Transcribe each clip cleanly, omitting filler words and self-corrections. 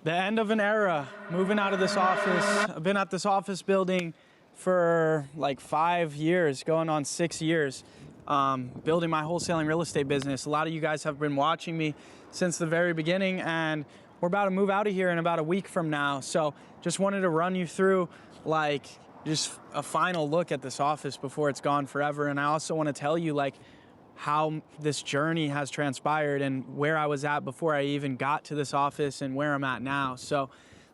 The end of an era, moving out of this office. I've been at this office building for like 5 years, going on 6 years, building my wholesaling real estate business. A lot of you guys have been watching me since the very beginning, and we're about to move out of here in about a week from now. So just wanted to run you through like just a final look at this office before it's gone forever. And I also want to tell you like how this journey has transpired and where I was at before I even got to this office and where I'm at now. So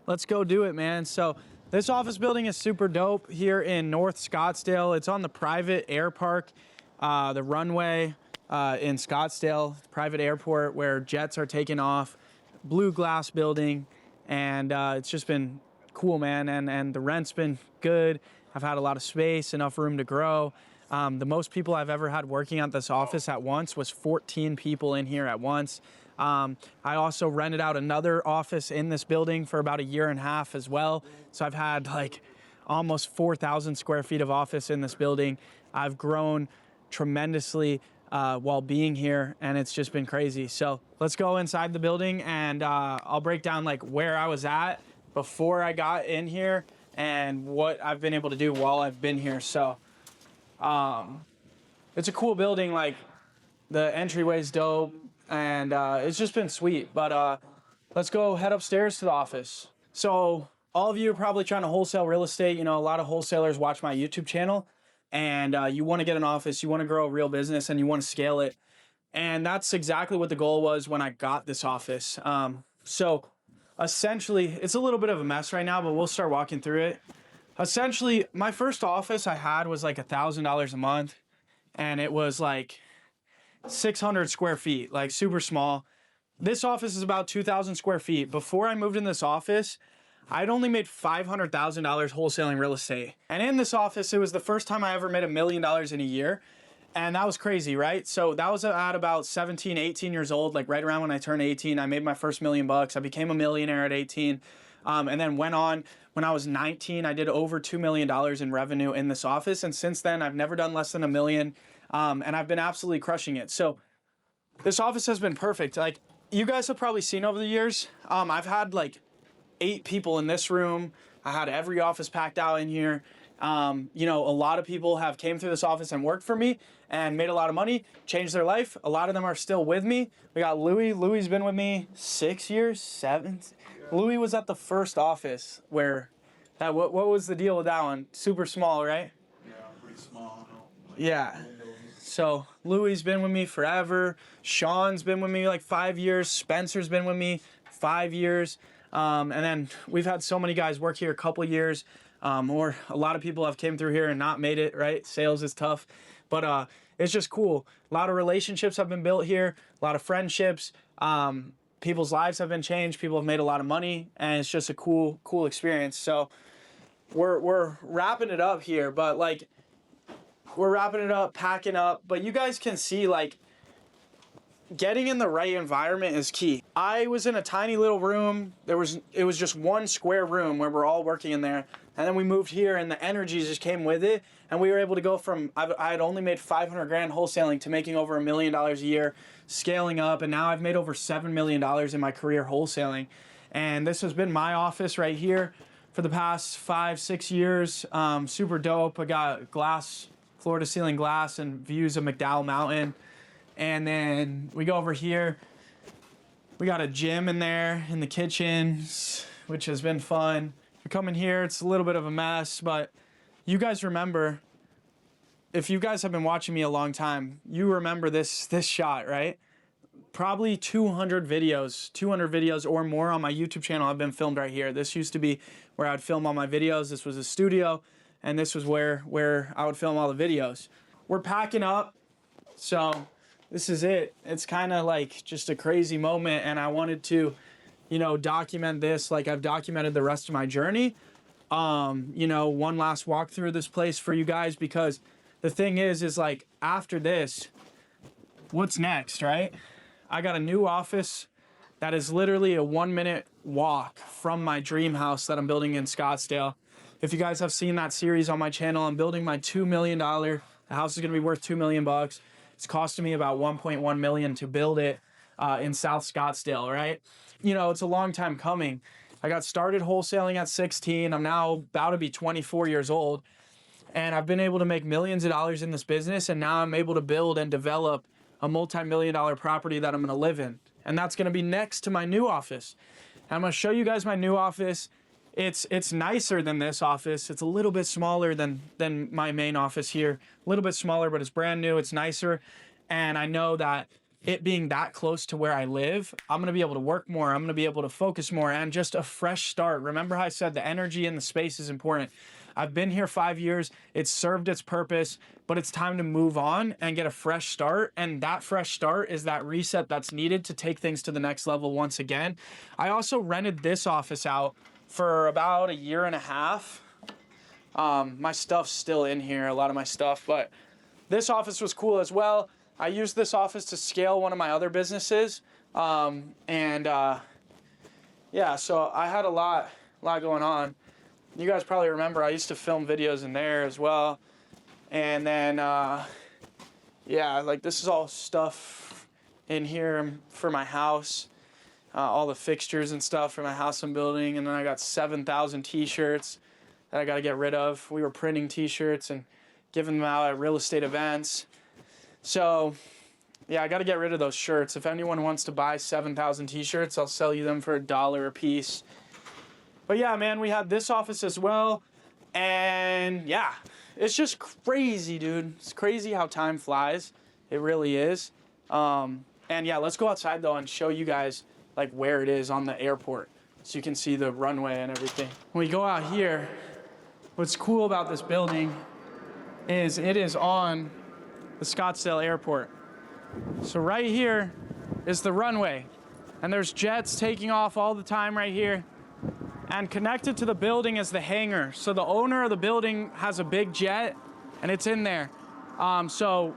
let's go do it, man. So this office building is super dope here in North Scottsdale. It's on the private air park, the runway in Scottsdale, private airport where jets are taking off, blue glass building. And it's just been cool, man. And the rent's been good. I've had a lot of space, enough room to grow. The most people I've ever had working at this office at once was 14 people in here at once. I also rented out another office in this building for about 1.5 years as well. So I've had like almost 4,000 square feet of office in this building. I've grown tremendously while being here, and it's just been crazy. So let's go inside the building, and I'll break down like where I was at before I got in here and what I've been able to do while I've been here. So it's a cool building. Like the entryway's dope, and it's just been sweet. But let's go head upstairs to the office. So all of you are probably trying to wholesale real estate. You know, a lot of wholesalers watch my YouTube channel, and you want to get an office, you want to grow a real business, and you want to scale it. And that's exactly what the goal was when I got this office. So essentially, it's a little bit of a mess right now, but we'll start walking through it. Essentially, my first office I had was like $1,000 a month, and it was like 600 square feet, like super small. This office is about 2,000 square feet. Before I moved in this office, I'd only made $500,000 wholesaling real estate. And in this office, it was the first time I ever made $1 million in a year. And that was crazy, right? So that was at about 17, 18 years old, like right around when I turned 18, I made my first $1 million. I became a millionaire at 18. And then went on when I was 19, I did over $2 million in revenue in this office. And since then, I've never done less than $1 million. And I've been absolutely crushing it. So this office has been perfect. Like you guys have probably seen over the years, I've had like 8 people in this room. I had every office packed out in here. You know, a lot of people have came through this office and worked for me and made a lot of money, changed their life. A lot of them are still with me. We got Louis. Louis's been with me 6 years, 7. Louis was at the first office where that, what was the deal with that one? Super small, right? Yeah, pretty small. Yeah. So Louis's been with me forever. Sean's been with me like 5 years. Spencer's been with me 5 years. And then we've had so many guys work here a couple years. Or a lot of people have came through here and not made it, right? Sales is tough, but it's just cool. A lot of relationships have been built here, a lot of friendships. People's lives have been changed. People have made a lot of money, and it's just a cool experience. So we're wrapping it up here, but like we're wrapping it up, packing up. But you guys can see like getting in the right environment is key. I was in a tiny little room. It was just one square room where we're all working in there. And then we moved here and the energy just came with it. And we were able to go from, I had only made 500 grand wholesaling to making over $1 million a year, scaling up. And now I've made over $7 million in my career wholesaling. And this has been my office right here for the past 5-6 years. Super dope. I got glass, floor to ceiling glass and views of McDowell Mountain. And then we go over here. We got a gym in there in the kitchen, which has been fun. We come in here, it's a little bit of a mess, but you guys remember, if you guys have been watching me a long time, you remember this shot, right? Probably 200 videos or more on my YouTube channel have been filmed right here. This used to be where I'd film all my videos. This was a studio, and this was where I would film all the videos. We're packing up, so this is it. It's kind of like just a crazy moment, and I wanted to, you know, document this like I've documented the rest of my journey. You know, one last walk through this place for you guys, because the thing is like after this, what's next, right? I got a new office that is literally a 1-minute walk from my dream house that I'm building in Scottsdale. If you guys have seen that series on my channel, I'm building my $2 million. The house is gonna be worth $2 million. It's costing me about $1.1 million to build it in South Scottsdale, right? You know, it's a long time coming. I got started wholesaling at 16. I'm now about to be 24 years old. And I've been able to make millions of dollars in this business. And now I'm able to build and develop a multi-million-dollar property that I'm going to live in. And that's going to be next to my new office. And I'm going to show you guys my new office. It's nicer than this office. It's a little bit smaller than my main office here. A little bit smaller, but it's brand new. It's nicer. And I know that it being that close to where I live, I'm going to be able to work more. I'm going to be able to focus more, and just a fresh start. Remember how I said the energy in the space is important. I've been here 5 years. It's served its purpose, but it's time to move on and get a fresh start. And that fresh start is that reset that's needed to take things to the next level once again. I also rented this office out for about a year and a half. My stuff's still in here, a lot of my stuff, but this office was cool as well. I used this office to scale one of my other businesses. Yeah, so I had a lot going on. You guys probably remember I used to film videos in there as well. And then, yeah, like this is all stuff in here for my house. All the fixtures and stuff for my house I'm building. And then I got 7,000 t-shirts that I got to get rid of. We were printing t-shirts and giving them out at real estate events. So, yeah, I got to get rid of those shirts. If anyone wants to buy 7,000 t-shirts, I'll sell you them for $1 a piece. But yeah, man, we had this office as well. And yeah, it's just crazy, dude. It's crazy how time flies. It really is. And yeah, let's go outside though and show you guys like where it is on the airport, so you can see the runway and everything. When we go out here, what's cool about this building is it is on the Scottsdale Airport. So right here is the runway, and there's jets taking off all the time right here. And connected to the building is the hangar. So the owner of the building has a big jet, and it's in there. So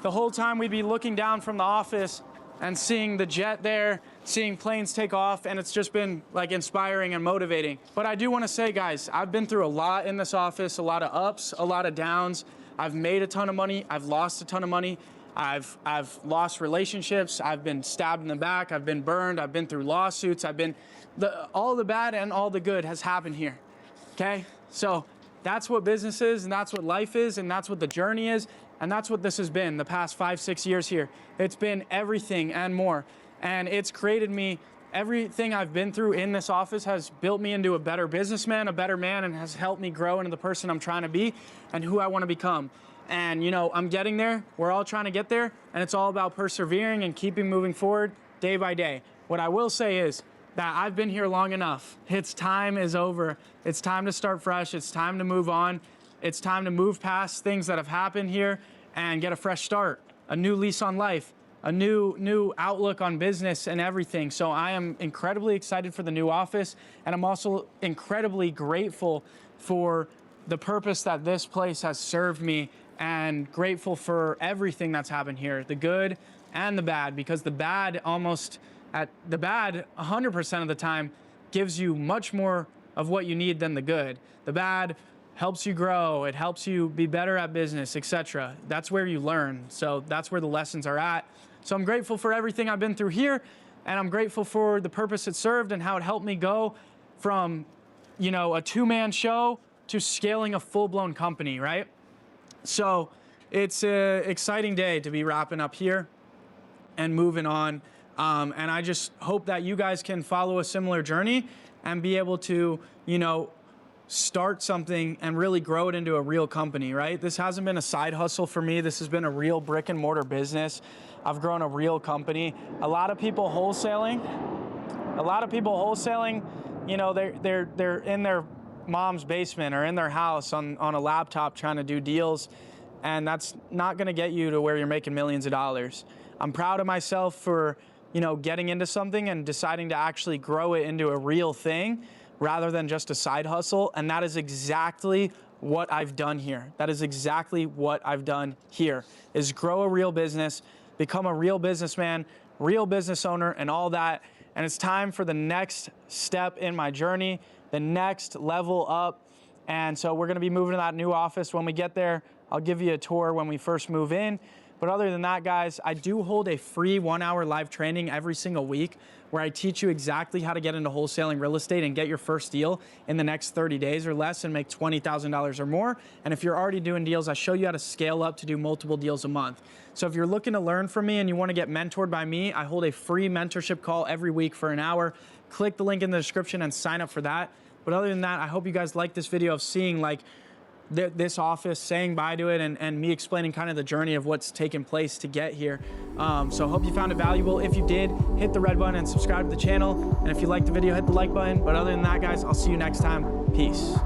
the whole time we'd be looking down from the office and seeing the jet there, seeing planes take off, and it's just been like inspiring and motivating. But I do want to say, guys, I've been through a lot in this office, a lot of ups, a lot of downs. I've made a ton of money. I've lost a ton of money. I've lost relationships. I've been stabbed in the back. I've been burned. I've been through lawsuits. All the bad and all the good has happened here. Okay? So that's what business is, and that's what life is, and that's what the journey is, and that's what this has been the past 5-6 years here. It's been everything and more. And it's created me. Everything I've been through in this office has built me into a better businessman, a better man, and has helped me grow into the person I'm trying to be and who I want to become. And, you know, I'm getting there. We're all trying to get there. And it's all about persevering and keeping moving forward day by day. What I will say is that I've been here long enough. Its time is over. It's time to start fresh. It's time to move on. It's time to move past things that have happened here and get a fresh start, a new lease on life, a new outlook on business and everything. So I am incredibly excited for the new office, and I'm also incredibly grateful for the purpose that this place has served me, and grateful for everything that's happened here, the good and the bad, because the bad 100% of the time gives you much more of what you need than the good. The bad helps you grow, it helps you be better at business, etc. That's where you learn. So that's where the lessons are at. So I'm grateful for everything I've been through here, and I'm grateful for the purpose it served and how it helped me go from, you know, a two-man show to scaling a full-blown company, right? So it's an exciting day to be wrapping up here and moving on. And I just hope that you guys can follow a similar journey and be able to, you know, start something and really grow it into a real company, right? This hasn't been a side hustle for me. This has been a real brick and mortar business. I've grown a real company. A lot of people wholesaling, you know, they're in their mom's basement or in their house on a laptop trying to do deals, and that's not gonna get you to where you're making millions of dollars. I'm proud of myself for, you know, getting into something and deciding to actually grow it into a real thing rather than just a side hustle. And that is exactly what I've done here. That is exactly what I've done here, is grow a real business, become a real businessman, real business owner, and all that. And it's time for the next step in my journey, the next level up. And so we're gonna be moving to that new office. When we get there, I'll give you a tour when we first move in. But other than that, guys, I do hold a free 1-hour live training every single week where I teach you exactly how to get into wholesaling real estate and get your first deal in the next 30 days or less and make $20,000 or more. And if you're already doing deals, I show you how to scale up to do multiple deals a month. So if you're looking to learn from me and you want to get mentored by me, I hold a free mentorship call every week for an hour. Click the link in the description and sign up for that. But other than that, I hope you guys like this video of seeing like this office, saying bye to it, and me explaining kind of the journey of what's taken place to get here. So I hope you found it valuable. If you did, hit the red button and subscribe to the channel. And if you liked the video, hit the like button. But other than that, guys, I'll see you next time. Peace.